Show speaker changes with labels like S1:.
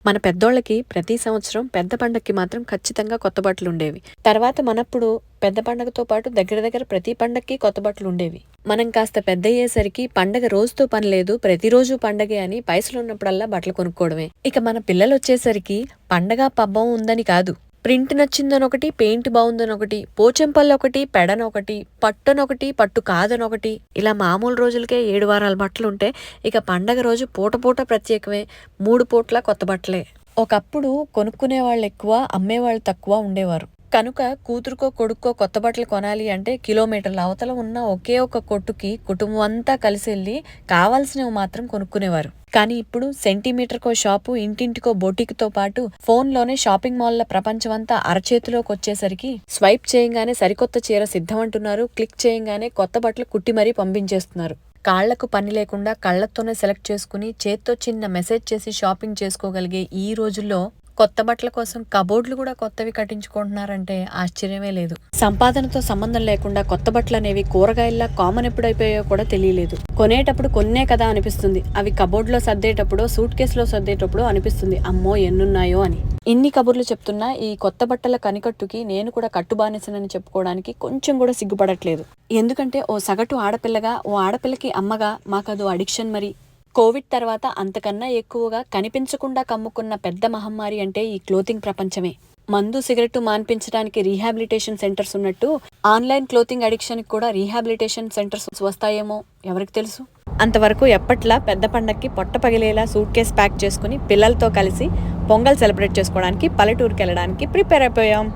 S1: మన పెద్దోళ్ళకి ప్రతి సంవత్సరం పెద్ద పండక్కి మాత్రం ఖచ్చితంగా కొత్త బట్టలు ఉండేవి. తర్వాత మనప్పుడు పెద్ద పండగతో పాటు దగ్గర దగ్గర ప్రతి పండక్కి కొత్త బట్టలు ఉండేవి. మనం కాస్త పెద్దయ్యేసరికి పండగ రోజుతో పని లేదు, ప్రతిరోజు పండగే అని పైసలున్నప్పుడల్లా బట్టలు కొనుక్కోవడమే. ఇక మన పిల్లలొచ్చేసరికి పండగ పబ్బం ఉందని కాదు, ప్రింట్ నచ్చిందనొకటి, పెయింట్ బాగుందనొకటి, పోచంపల్లొకటి, పెడనొకటి, పట్టునొకటి, పట్టు కాదనొకటి, ఇలా మామూలు రోజులకే 7 వారాల బట్టలుంటే ఇక పండగ రోజు పూట పూట ప్రత్యేకమే, 3 పూట్ల కొత్త బట్టలే. ఒకప్పుడు కొనుక్కునే వాళ్ళు ఎక్కువ, అమ్మేవాళ్ళు తక్కువ ఉండేవారు. కనుక కూతురుకో కొడుక్కో కొత్త బట్టలు కొనాలి అంటే కిలోమీటర్ల అవతల ఉన్న ఒకే ఒక కొట్టుకి కుటుంబం అంతా కలిసి వెళ్ళి కావాల్సినవి మాత్రం కొనుక్కునేవారు. కానీ ఇప్పుడు సెంటీమీటర్కో షాపు, ఇంటింటికో బొటిక్తో పాటు ఫోన్లోనే షాపింగ్ మాల్ల ప్రపంచమంతా అరచేతిలోకి వచ్చేసరికి స్వైప్ చేయంగానే సరికొత్త చీర సిద్ధం అంటున్నారు, క్లిక్ చేయంగానే కొత్త బట్టలు కుట్టి మరీ పంపించేస్తున్నారు. కాళ్లకు పని లేకుండా కళ్లతోనే సెలెక్ట్ చేసుకుని చేత్తో చిన్న మెసేజ్ చేసి షాపింగ్ చేసుకోగలిగే ఈ రోజుల్లో కొత్త బట్టల కోసం కబోర్డ్లు కూడా కొత్తవి కట్టించుకుంటున్నారంటే ఆశ్చర్యమే లేదు. సంపాదనతో సంబంధం లేకుండా కొత్త బట్టలు అనేవి కూరగాయల్లా కామన్ ఎప్పుడైపోయాయో కూడా తెలియలేదు. కొనేటప్పుడు కొన్నే కదా అనిపిస్తుంది, అవి కబోర్డ్లో సర్దేటప్పుడో సూట్ కేసులో సర్దేటప్పుడో అనిపిస్తుంది అమ్మో ఎన్నున్నాయో అని. ఇన్ని కబుర్లు చెప్తున్నా ఈ కొత్త బట్టల కనికట్టుకి నేను కూడా కట్టుబానిసనని చెప్పుకోవడానికి కొంచెం కూడా సిగ్గుపడట్లేదు. ఎందుకంటే ఓ సగటు ఆడపిల్లగా, ఓ ఆడపిల్లకి అమ్మగా మాకదో అడిక్షన్. మరి కోవిడ్ తర్వాత అంతకన్నా ఎక్కువగా కనిపించకుండా కమ్ముకున్న పెద్ద మహమ్మారి అంటే ఈ క్లోతింగ్ ప్రపంచమే. మందు సిగరెట్టు మాన్పించడానికి రీహాబిలిటేషన్ సెంటర్స్ ఉన్నట్టు ఆన్లైన్ క్లోతింగ్ అడిక్షన్కి కూడా రీహాబిలిటేషన్ సెంటర్స్ వస్తాయేమో ఎవరికి తెలుసు. అంతవరకు ఎప్పట్లా పెద్ద పండక్కి పొట్ట పగిలేలా సూట్ కేస్ ప్యాక్ చేసుకుని పిల్లలతో కలిసి పొంగల్ సెలబ్రేట్ చేసుకోవడానికి పల్లెటూరుకి వెళ్ళడానికి ప్రిపేర్ అయిపోయాం.